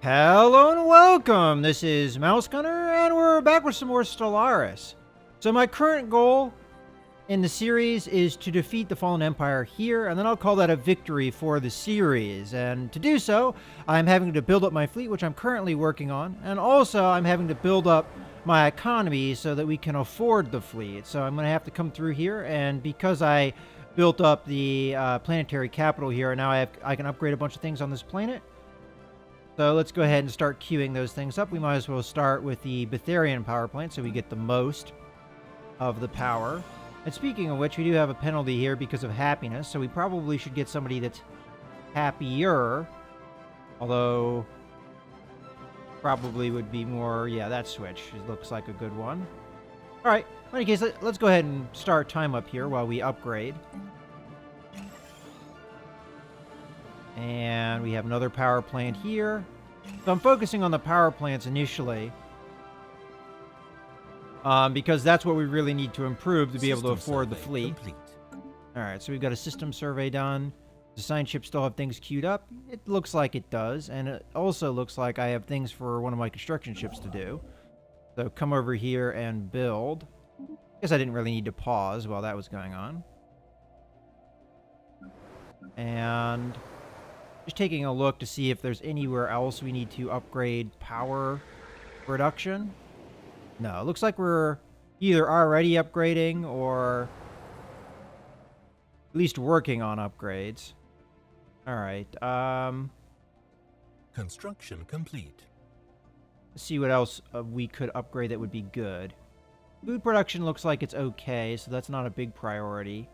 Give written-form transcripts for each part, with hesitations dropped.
Hello and welcome! This is Mouse Gunner, and we're back with some more Stellaris. So my current goal in the series is to defeat the Fallen Empire here, and then I'll call that a victory for the series. And to do so, I'm having to build up my fleet, which I'm currently working on, and also I'm having to build up my economy so that we can afford the fleet. So I'm going to have to come through here, and because I built up the planetary capital here, now I can upgrade a bunch of things on this planet. So let's go ahead and start queuing those things up. We might as well start with the Betharian power plant so we get the most of the power. And speaking of which, we do have a penalty here because of happiness, so we probably should get somebody that's happier. Although, probably would be more, yeah, that switch. It looks like a good one. Alright, in any case, let's go ahead and start time up here while we upgrade. And we have another power plant here. So I'm focusing on the power plants initially. Because that's what we really need to improve to be able to afford the fleet. Alright, so we've got a system survey done. Does the science ship still have things queued up? It looks like it does. And it also looks like I have things for one of my construction ships to do. So come over here and build. Guess I didn't really need to pause while that was going on. And just taking a look to see if there's anywhere else we need to upgrade power production. No, it looks like we're either already upgrading or at least working on upgrades. All right. Construction complete. Let's see what else we could upgrade that would be good. Food production looks like it's okay, so that's not a big priority.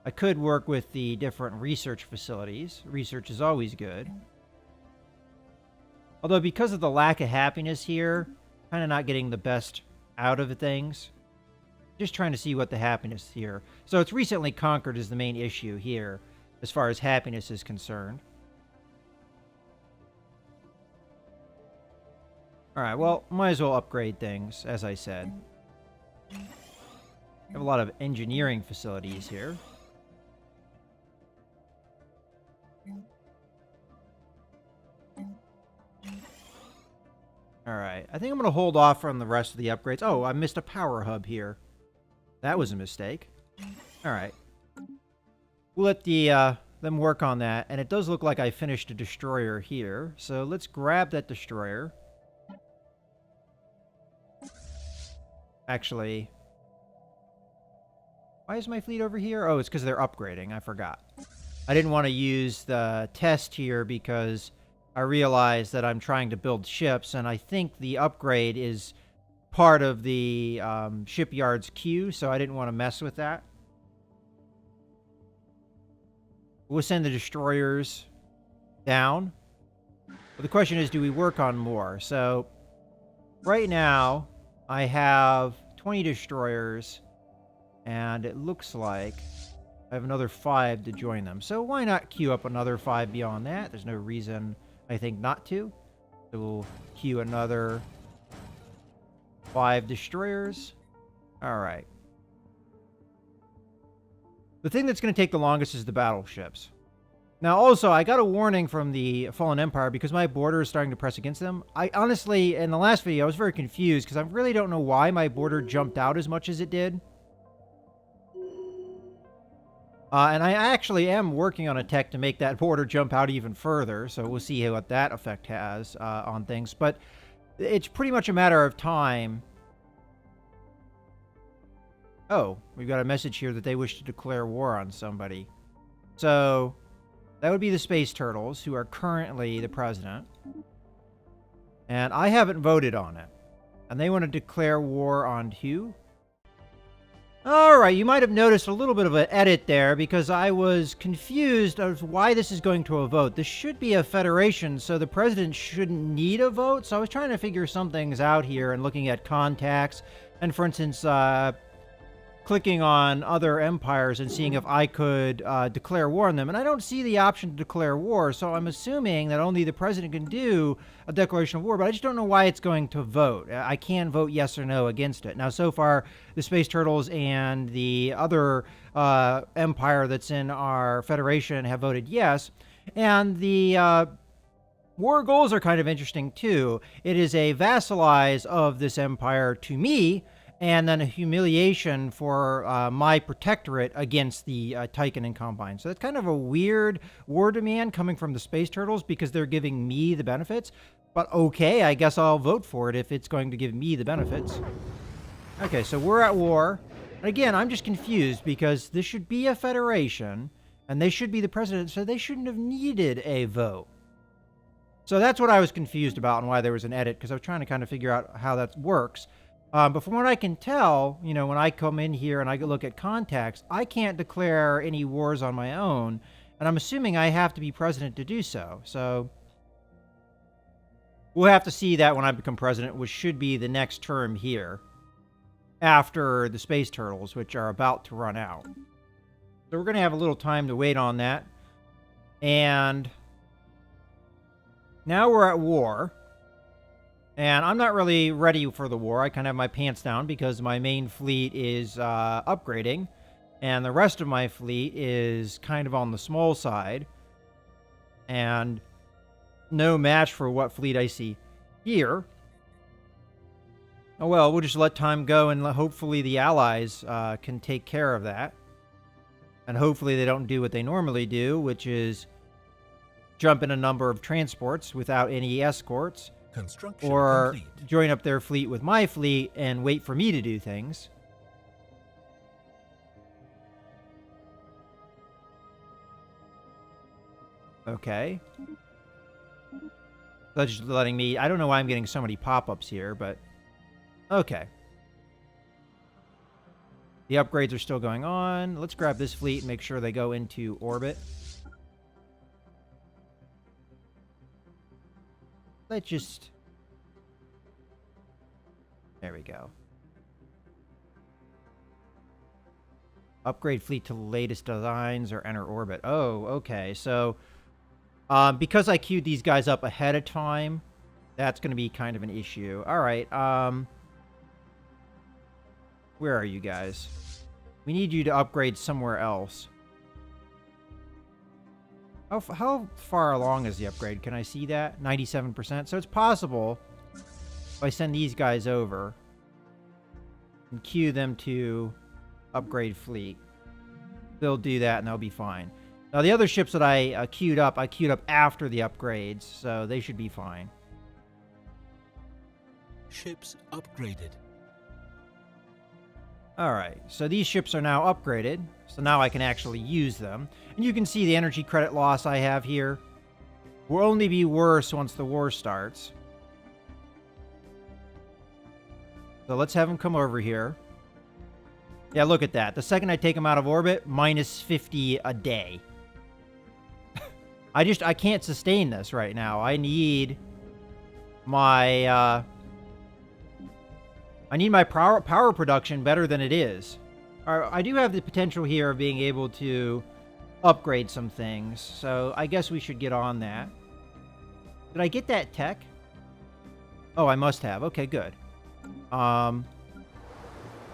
I could work with the different research facilities. Research is always good. Although because of the lack of happiness here, kind of not getting the best out of things. Just trying to see what the happiness here. So it's recently conquered is the main issue here, as far as happiness is concerned. Alright, well, might as well upgrade things, as I said. We have a lot of engineering facilities here. Alright, I think I'm going to hold off from the rest of the upgrades. Oh, I missed a power hub here. That was a mistake. Alright. We'll let them work on that, and it does look like I finished a destroyer here. So let's grab that destroyer. Actually, why is my fleet over here? Oh, it's because they're upgrading. I forgot. I didn't want to use the test here because I realized that I'm trying to build ships, and I think the upgrade is part of the shipyard's queue, so I didn't want to mess with that. We'll send the destroyers down. But the question is, do we work on more? So, right now, I have 20 destroyers, and it looks like I have another 5 to join them. So why not queue up another 5 beyond that? There's no reason, I think, not to. So we'll queue another 5 destroyers. Alright. The thing that's going to take the longest is the battleships. Now, also, I got a warning from the Fallen Empire because my border is starting to press against them. I honestly, in the last video, I was very confused because I really don't know why my border jumped out as much as it did. And I actually am working on a tech to make that border jump out even further, so we'll see what that effect has on things. But it's pretty much a matter of time. Oh, we've got a message here that they wish to declare war on somebody. So that would be the Space Turtles, who are currently the president. And I haven't voted on it. And they want to declare war on who? Alright, you might have noticed a little bit of an edit there because I was confused as to why this is going to a vote. This should be a federation, so the president shouldn't need a vote. So I was trying to figure some things out here and looking at contacts. And for instance, clicking on other empires and seeing if I could declare war on them. And I don't see the option to declare war, so I'm assuming that only the president can do a declaration of war, but I just don't know why it's going to vote. I can vote yes or no against it. Now, so far, the Space Turtles and the other empire that's in our federation have voted yes, And the war goals are kind of interesting too. It is a vassalize of this empire to me, and then a humiliation for my protectorate against the Tychon and Combine. So that's kind of a weird war demand coming from the Space Turtles because they're giving me the benefits. But okay, I guess I'll vote for it if it's going to give me the benefits. Okay, so we're at war. And again, I'm just confused because this should be a federation, and they should be the president, so they shouldn't have needed a vote. So that's what I was confused about and why there was an edit, because I was trying to kind of figure out how that works. But from what I can tell, you know, when I come in here and I look at contacts, I can't declare any wars on my own, and I'm assuming I have to be president to do so. So we'll have to see that when I become president, which should be the next term here, after the Space Turtles, which are about to run out. So we're going to have a little time to wait on that. And now we're at war. And I'm not really ready for the war. I kind of have my pants down because my main fleet is upgrading. And the rest of my fleet is kind of on the small side. And no match for what fleet I see here. Oh well, we'll just let time go and hopefully the Allies can take care of that. And hopefully they don't do what they normally do, which is jump in a number of transports without any escorts. Construction or complete. Join up their fleet with my fleet and wait for me to do things. Okay. That's just letting me... I don't know why I'm getting so many pop-ups here, but... Okay. The upgrades are still going on. Let's grab this fleet and make sure they go into orbit. Let's just... There we go. Upgrade fleet to latest designs or enter orbit. Oh, okay. So, because I queued these guys up ahead of time, that's going to be kind of an issue. All right. Where are you guys? We need you to upgrade somewhere else. How far along is the upgrade? Can I see that? 97%. So it's possible if I send these guys over and queue them to upgrade fleet, they'll do that and they'll be fine. Now the other ships that I queued up after the upgrades, so they should be fine. Ships upgraded. Alright, so these ships are now upgraded, so now I can actually use them. And you can see the energy credit loss I have here will only be worse once the war starts. So let's have them come over here. Yeah, look at that. The second I take them out of orbit, minus 50 a day. I can't sustain this right now. I need my... I need my power production better than it is. I do have the potential here of being able to upgrade some things, so I guess we should get on that. Did I get that tech? Oh, I must have. Okay, good.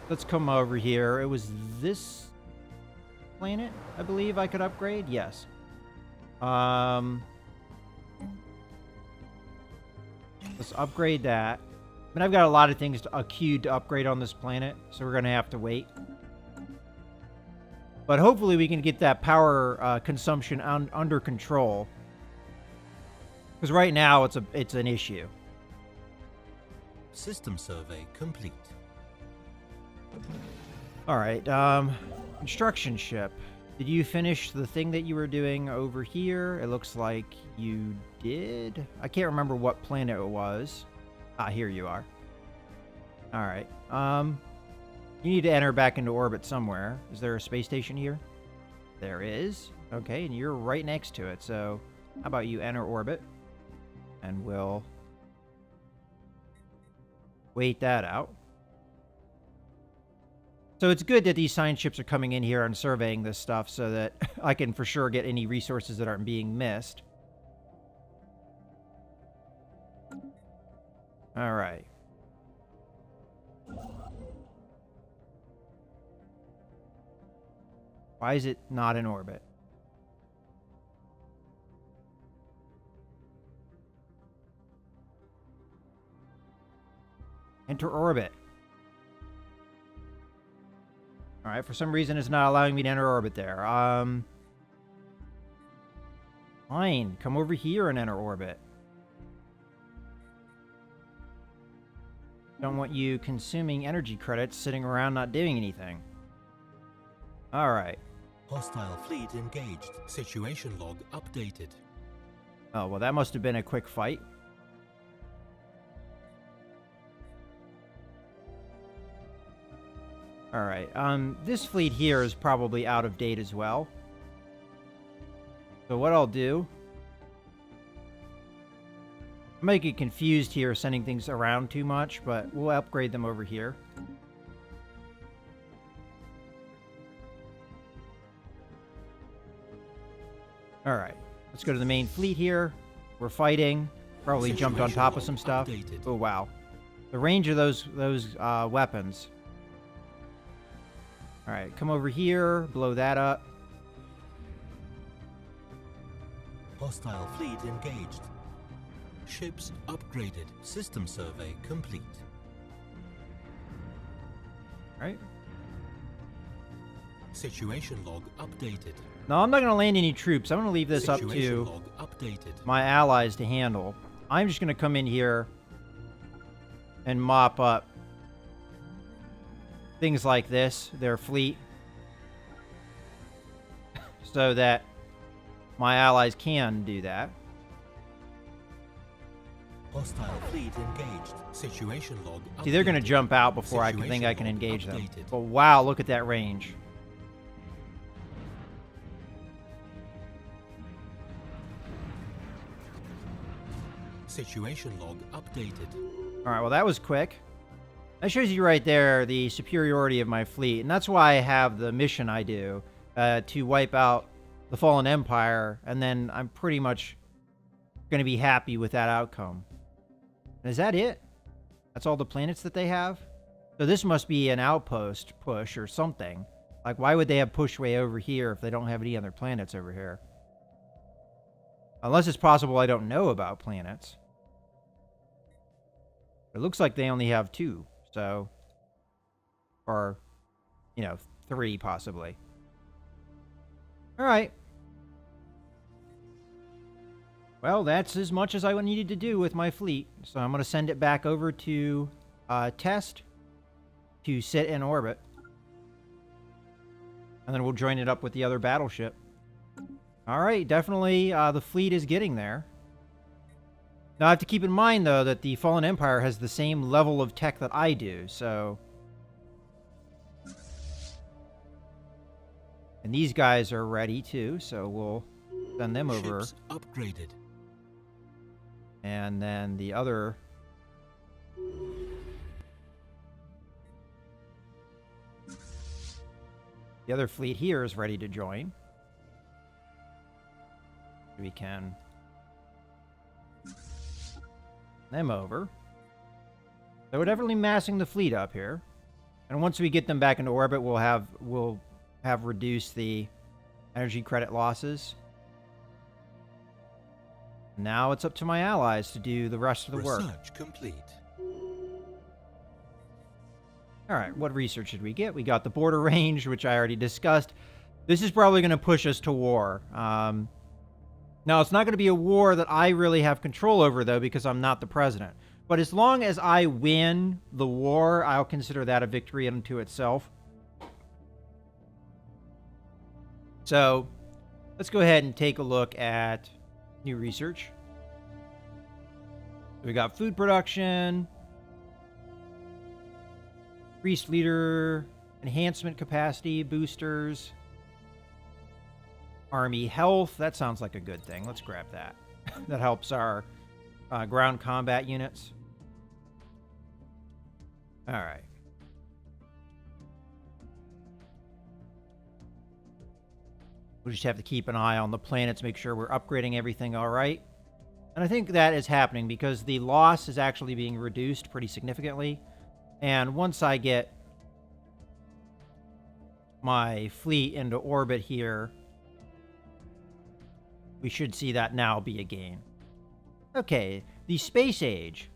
Let's come over here. It was this planet, I believe I could upgrade? Yes. Let's upgrade that. But I've got a lot of things queued to upgrade on this planet, so we're going to have to wait. But hopefully we can get that power consumption under control. Because right now it's an issue. System survey complete. Alright, construction ship. Did you finish the thing that you were doing over here? It looks like you did. I can't remember what planet it was. Ah, here you are. Alright. You need to enter back into orbit somewhere. Is there a space station here? There is. Okay, and you're right next to it. So, how about you enter orbit? And we'll wait that out. So it's good that these science ships are coming in here and surveying this stuff so that I can for sure get any resources that aren't being missed. All right. Why is it not in orbit? Enter orbit. Alright, for some reason it's not allowing me to enter orbit there. Fine, come over here and enter orbit. Don't want you consuming energy credits sitting around not doing anything. Alright. Hostile fleet engaged. Situation log updated. Oh, well, that must have been a quick fight. Alright, this fleet here is probably out of date as well. So what I'll do... I might get confused here sending things around too much, but we'll upgrade them over here. Alright, let's go to the main fleet here. We're fighting. Probably jumped on top of some stuff. Updated. Oh, wow. The range of those weapons. Alright, come over here. Blow that up. Hostile fleet engaged. Ships upgraded. System survey complete. Alright. Situation log updated. No, I'm not going to land any troops. I'm going to leave this up Situation to log updated. my allies to handle. I'm just going to come in here and mop up things like this, their fleet, so that my allies can do that. Hostile fleet engaged. Situation log updated. See, they're going to jump out before I can think I can Situation log engage them. updated. But wow, look at that range. Situation log updated. All right, well, that was quick. That shows you right there the superiority of my fleet. And that's why I have the mission I do, to wipe out the Fallen Empire. And then I'm pretty much going to be happy with that outcome. And is that it? That's all the planets that they have? So this must be an outpost push or something. Like, why would they have push way over here if they don't have any other planets over here? Unless it's possible I don't know about planets. It looks like they only have 2, so... Or, you know, 3 possibly. Alright. Well, that's as much as I needed to do with my fleet. So I'm going to send it back over to test to sit in orbit. And then we'll join it up with the other battleship. Alright, definitely the fleet is getting there. Now I have to keep in mind, though, that the Fallen Empire has the same level of tech that I do, so... And these guys are ready, too, so we'll send them over. Ships upgraded. And then the other... The other fleet here is ready to join. We can... them over. So we're definitely massing the fleet up here. And once we get them back into orbit, we'll have reduced the energy credit losses. Now it's up to my allies to do the rest of the work. Research complete. Alright, what research did we get? We got the border range, which I already discussed. This is probably going to push us to war. Now, it's not going to be a war that I really have control over, though, because I'm not the president. But as long as I win the war, I'll consider that a victory unto itself. So, let's go ahead and take a look at new research. We got food production, priest leader, enhancement capacity, boosters, army health. That sounds like a good thing. Let's grab that. That helps our ground combat units. All right. We'll just have to keep an eye on the planets, make sure we're upgrading everything all right. And I think that is happening because the loss is actually being reduced pretty significantly. And once I get my fleet into orbit here, we should see that now be a gain. Okay, the space age.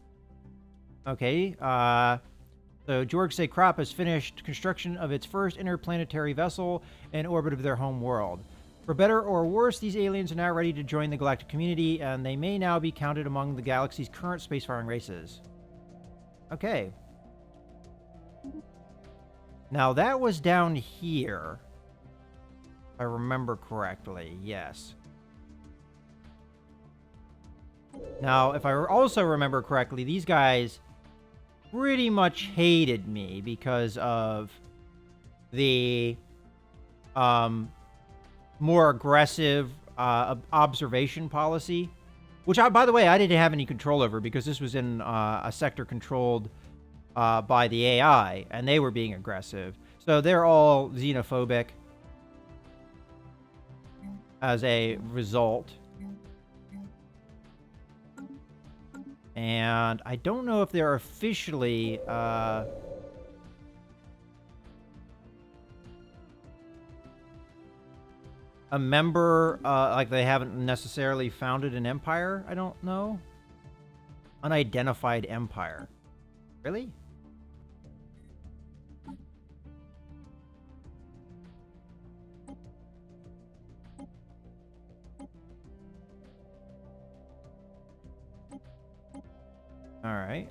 Okay, so Jorgsei Krop has finished construction of its first interplanetary vessel in orbit of their home world. For better or worse, these aliens are now ready to join the galactic community, and they may now be counted among the galaxy's current spacefaring races. Okay. Now, that was down here. If I remember correctly, yes. Now, if I also remember correctly, these guys pretty much hated me because of the more aggressive observation policy, which, by the way, I didn't have any control over because this was in a sector controlled by the AI, and they were being aggressive. So they're all xenophobic as a result. And I don't know if they're officially a member, like they haven't necessarily founded an empire. I don't know. Unidentified empire. Really? All right.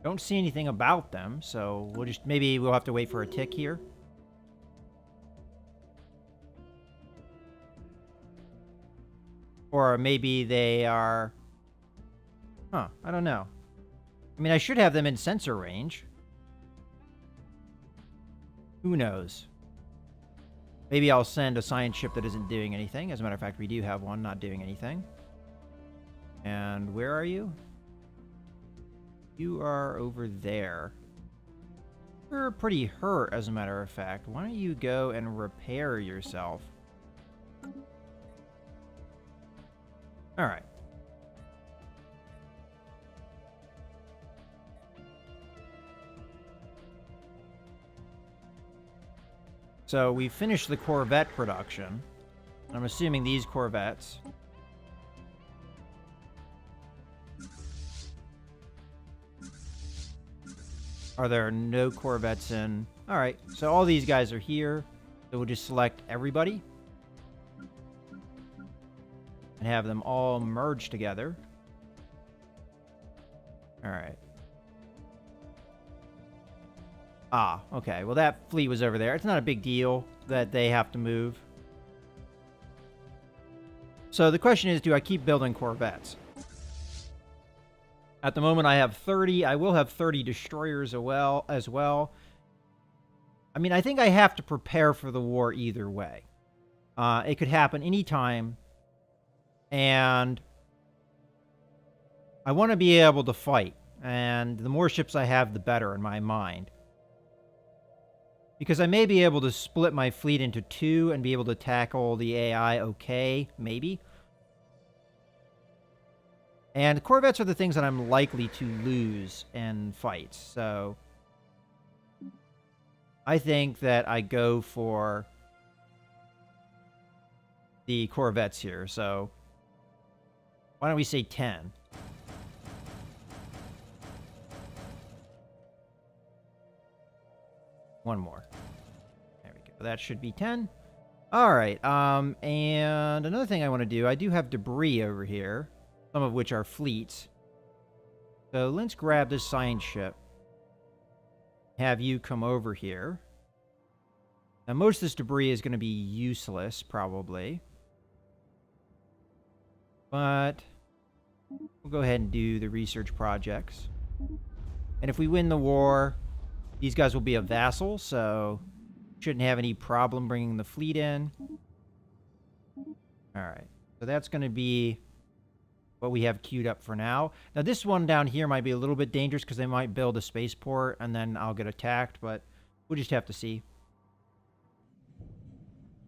Don't see anything about them, so maybe we'll have to wait for a tick here. Or maybe they are... Huh, I don't know. I mean, I should have them in sensor range. Who knows? Maybe I'll send a science ship that isn't doing anything. As a matter of fact, we do have one not doing anything. And where are you? You are over there. You're pretty hurt, as a matter of fact. Why don't you go and repair yourself? Alright. So we finished the Corvette production. I'm assuming these Corvettes. Are there no Corvettes in? Alright, so all these guys are here. So we'll just select everybody. And have them all merge together. Alright. Ah, okay. Well, that fleet was over there. It's not a big deal that they have to move. So the question is, do I keep building Corvettes? At the moment, I have 30. I will have 30 destroyers as well. I mean, I think I have to prepare for the war either way. It could happen anytime. And I want to be able to fight. And the more ships I have, the better in my mind. Because I may be able to split my fleet into two and be able to tackle the AI okay, maybe. And Corvettes are the things that I'm likely to lose in fights, so I think that I go for the Corvettes here, so why don't we say 10? One more. There we go. That should be 10. All right, and another thing I want to do, I do have debris over here. Some of which are fleets. So let's grab this science ship. Have you come over here. Now most of this debris is going to be useless, probably. But we'll go ahead and do the research projects. And if we win the war, these guys will be a vassal, so shouldn't have any problem bringing the fleet in. Alright, so that's going to be what we have queued up for now. Now, this one down here might be a little bit dangerous because they might build a spaceport and then I'll get attacked, but we'll just have to see.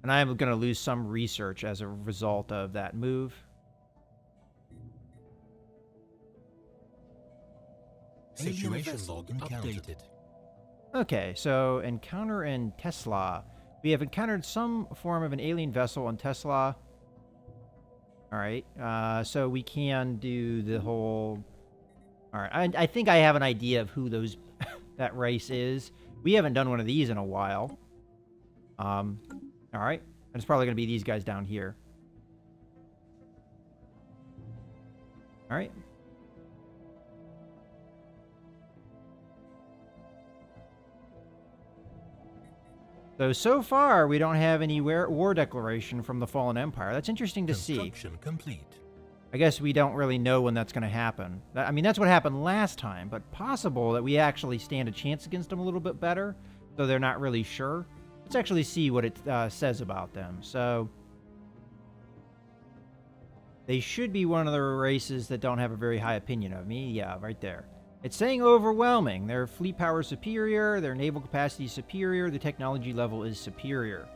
And I am going to lose some research as a result of that move. Situation log updated. Okay, so encounter in Tesla. We have encountered some form of an alien vessel on Tesla. Alright, so we can do the whole All right, I think I have an idea of who that race is. We haven't done one of these in a while. All right, and it's probably going to be these guys down here. All right. So far, we don't have any war declaration from the Fallen Empire. That's interesting to see. Construction complete. I guess we don't really know when that's going to happen. I mean, that's what happened last time, but possible that we actually stand a chance against them a little bit better, though they're not really sure. Let's actually see what it says about them. So, they should be one of the races that don't have a very high opinion of me. Yeah, right there. It's saying overwhelming. Their fleet power is superior, their naval capacity is superior, the technology level is superior.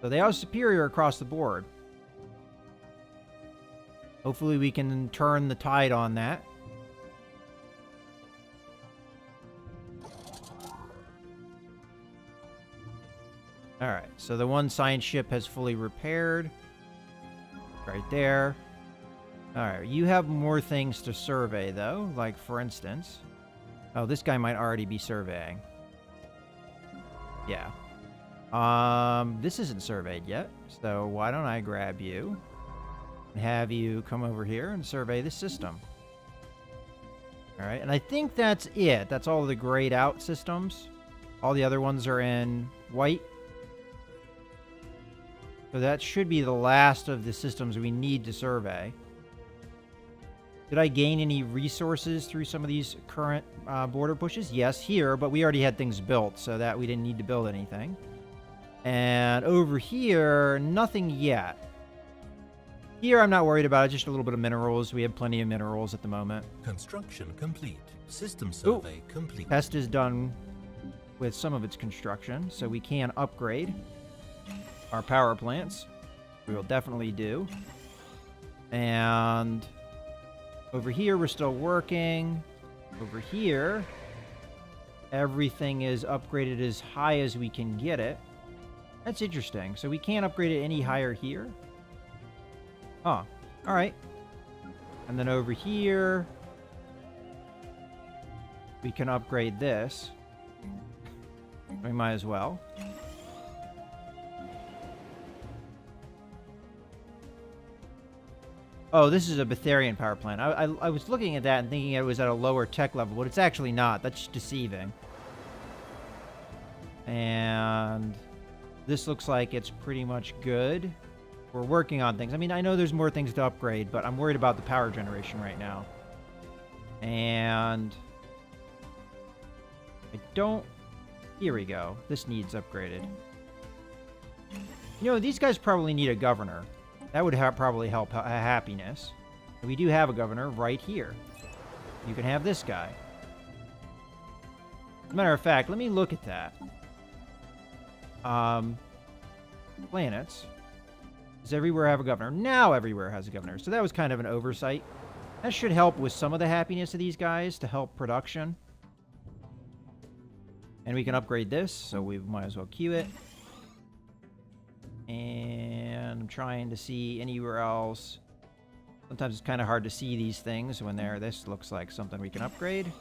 So they are superior across the board. Hopefully we can turn the tide on that. Alright, so the one science ship has fully repaired. Right there. Alright, you have more things to survey, though. Like, for instance... Oh, this guy might already be surveying. Yeah. This isn't surveyed yet, so why don't I grab you and have you come over here and survey the system. Alright, and I think that's it. That's all the grayed out systems. All the other ones are in white. So that should be the last of the systems we need to survey. Did I gain any resources through some of these current border pushes? Yes, here, but we already had things built, so that we didn't need to build anything. And over here, nothing yet. Here, I'm not worried about it, just a little bit of minerals. We have plenty of minerals at the moment. Construction complete. System survey complete. Test is done with some of its construction, so we can upgrade our power plants. We will definitely do. And... over here, we're still working. Over here, everything is upgraded as high as we can get it. That's interesting. So we can't upgrade it any higher here? Oh, all right. And then over here, we can upgrade this. We might as well. Oh, this is a Betharian power plant. I was looking at that and thinking it was at a lower tech level, but it's actually not. That's deceiving. And this looks like it's pretty much good. We're working on things. I mean, I know there's more things to upgrade, but I'm worried about the power generation right now. And I don't... Here we go. This needs upgraded. You know, these guys probably need a governor. That would probably help happiness. And we do have a governor right here. You can have this guy. As a matter of fact, let me look at that. Planets. Does everywhere have a governor? Now everywhere has a governor. So that was kind of an oversight. That should help with some of the happiness of these guys to help production. And we can upgrade this, so we might as well queue it. And I'm trying to see anywhere else. Sometimes it's kind of hard to see these things when they're... This looks like something we can upgrade.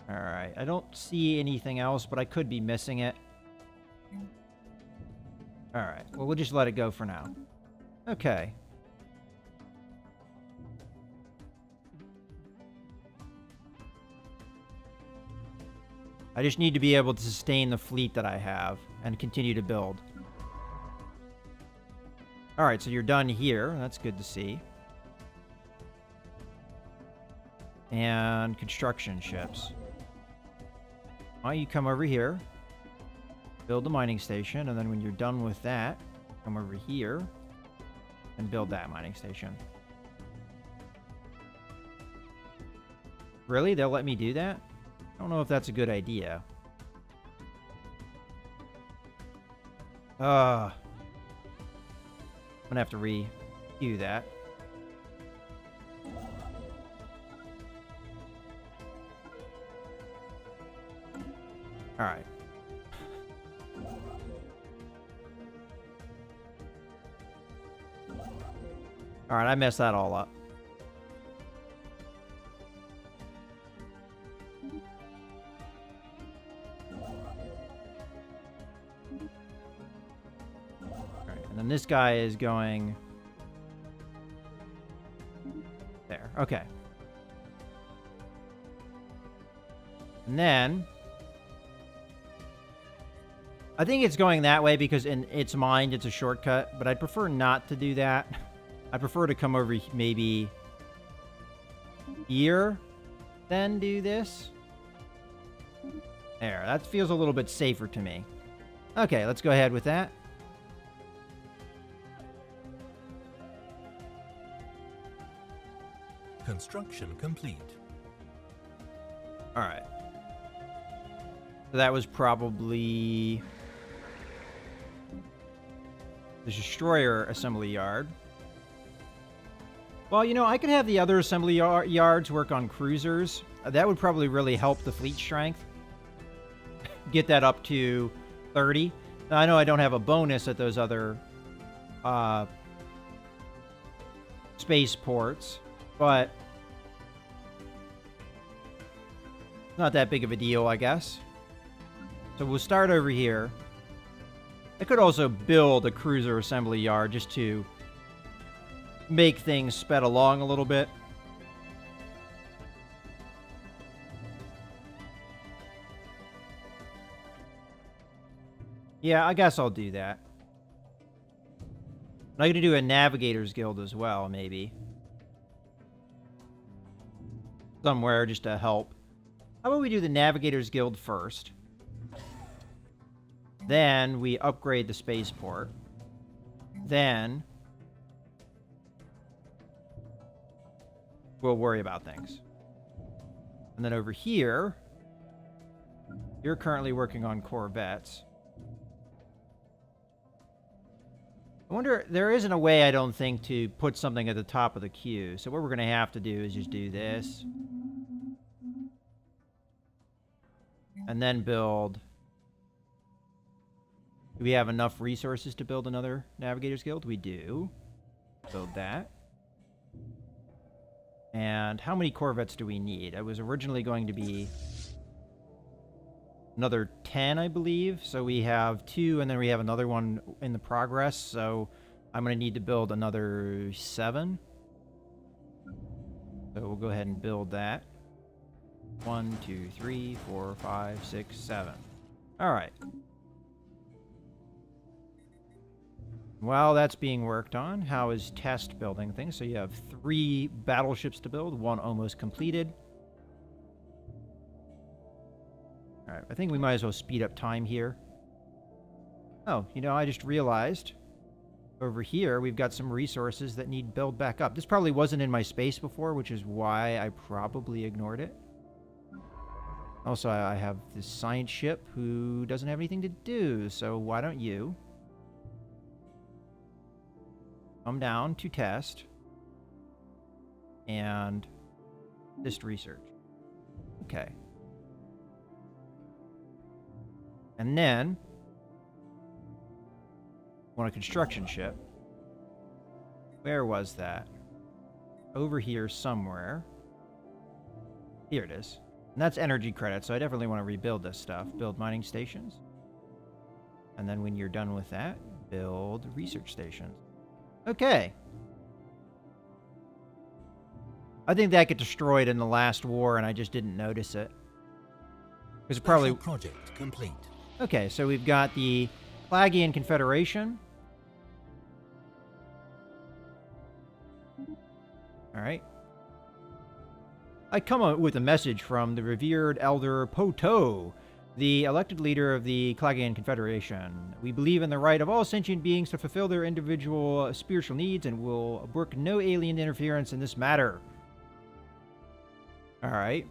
Alright, I don't see anything else, but I could be missing it. Alright, well, we'll just let it go for now. Okay. I just need to be able to sustain the fleet that I have and continue to build. Alright, so you're done here. That's good to see. And construction ships. Why don't you come over here, build the mining station, and then when you're done with that, come over here and build that mining station. Really? They'll let me do that? I don't know if that's a good idea. I'm gonna have to re-queue that. Alright. Alright, I messed that all up. And then this guy is going there. Okay. And then I think it's going that way because in its mind it's a shortcut, but I'd prefer not to do that. I prefer to come over maybe here, then do this. There, that feels a little bit safer to me. Okay, let's go ahead with that. Construction complete. All right. So that was probably the destroyer assembly yard. Well, you know, I could have the other assembly yards work on cruisers. That would probably really help the fleet strength. Get that up to 30. Now, I know I don't have a bonus at those other spaceports, but not that big of a deal, I guess. So we'll start over here. I could also build a cruiser assembly yard just to make things sped along a little bit. Yeah, I guess I'll do that. I'm going to do a Navigators Guild as well, maybe. Somewhere just to help. How about we do the Navigators Guild first? Then we upgrade the spaceport. Then we'll worry about things. And then over here, you're currently working on Corvettes. I wonder, there isn't a way, I don't think, to put something at the top of the queue. So what we're going to have to do is just do this. And then build. Do we have enough resources to build another Navigators Guild? We do. Build that. And how many Corvettes do we need? It was originally going to be another 10, I believe. So we have 2, and then we have another one in the progress. So I'm going to need to build another 7. So we'll go ahead and build that. 1, 2, 3, 4, 5, 6, 7. All right. While that's being worked on, how is test building things? So you have 3 battleships to build, 1 almost completed. All right, I think we might as well speed up time here. Oh, you know, I just realized over here we've got some resources that need build back up. This probably wasn't in my space before, which is why I probably ignored it. Also, I have this science ship who doesn't have anything to do, so why don't you come down to test and just research. Okay. And then want a construction ship. Where was that? Over here somewhere. Here it is. And that's energy credit, so I definitely want to rebuild this stuff. Build mining stations. And then when you're done with that, build research stations. Okay. I think that got destroyed in the last war, and I just didn't notice it. Because it probably... Project complete. Okay, so we've got the Plagian Confederation. Alright. I come up with a message from the revered Elder Poto, the elected leader of the Plagian Confederation. We believe in the right of all sentient beings to fulfill their individual spiritual needs and will brook no alien interference in this matter. Alright.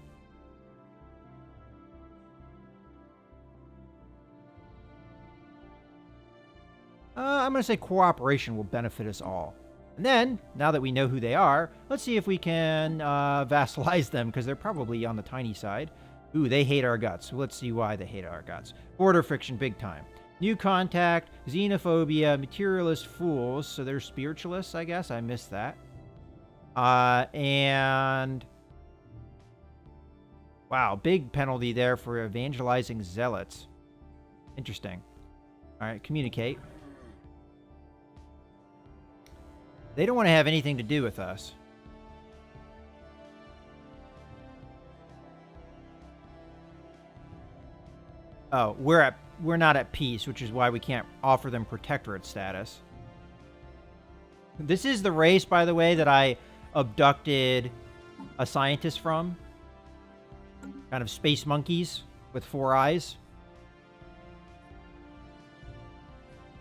I'm going to say cooperation will benefit us all. And then, now that we know who they are, let's see if we can vassalize them, because they're probably on the tiny side. Ooh, they hate our guts. Let's see why they hate our guts. Border friction big time. New contact, xenophobia, materialist fools. So they're spiritualists, I guess. I missed that. And... wow, big penalty there for evangelizing zealots. Interesting. All right, communicate. They don't want to have anything to do with us. Oh, we're not at peace, which is why we can't offer them protectorate status. This is the race, by the way, that I abducted a scientist from. Kind of space monkeys with 4 eyes.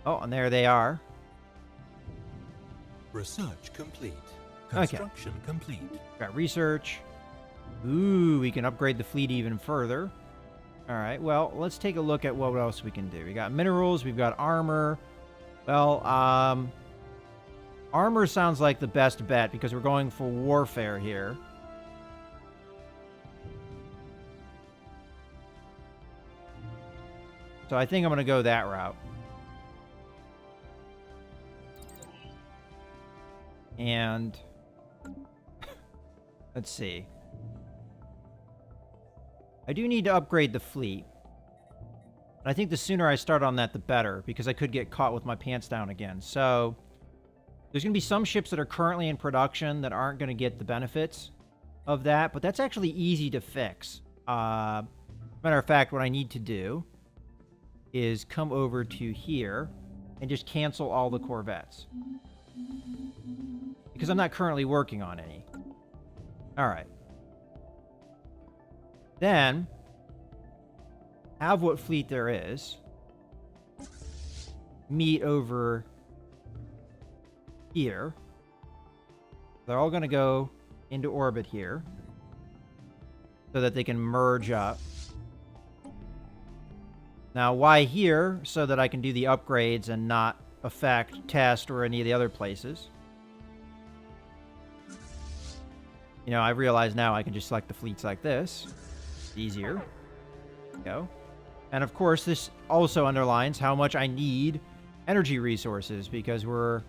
Oh, and there they are. Research complete. Construction complete. Got research. Ooh, we can upgrade the fleet even further. All right, well, let's take a look at what else we can do. We got minerals, we've got armor. Well, armor sounds like the best bet because we're going for warfare here. So I think I'm going to go that route. And let's see. I do need to upgrade the fleet. And I think the sooner I start on that, the better, because I could get caught with my pants down again. So there's going to be some ships that are currently in production that aren't going to get the benefits of that, but that's actually easy to fix. Matter of fact, what I need to do is come over to here and just cancel all the Corvettes. Because I'm not currently working on any. Alright. Then, have what fleet there is. Meet over here. They're all going to go into orbit here. So that they can merge up. Now, why here? So that I can do the upgrades and not affect Test or any of the other places. You know, I realize now I can just select the fleets like this. It's easier. There we go. And of course, this also underlines how much I need energy resources because we're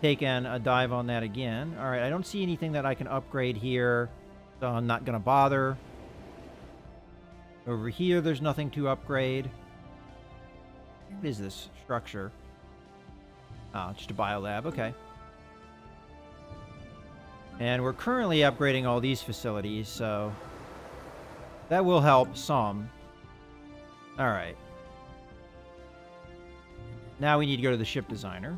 taking a dive on that again. All right, I don't see anything that I can upgrade here, so I'm not going to bother. Over here, there's nothing to upgrade. What is this structure? Oh, just a biolab. Okay. And we're currently upgrading all these facilities, so that will help some. All right. Now we need to go to the ship designer.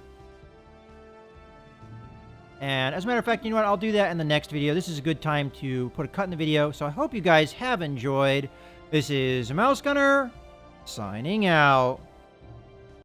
And as a matter of fact, you know what? I'll do that in the next video. This is a good time to put a cut in the video, so I hope you guys have enjoyed. This is Mouse Gunner, signing out.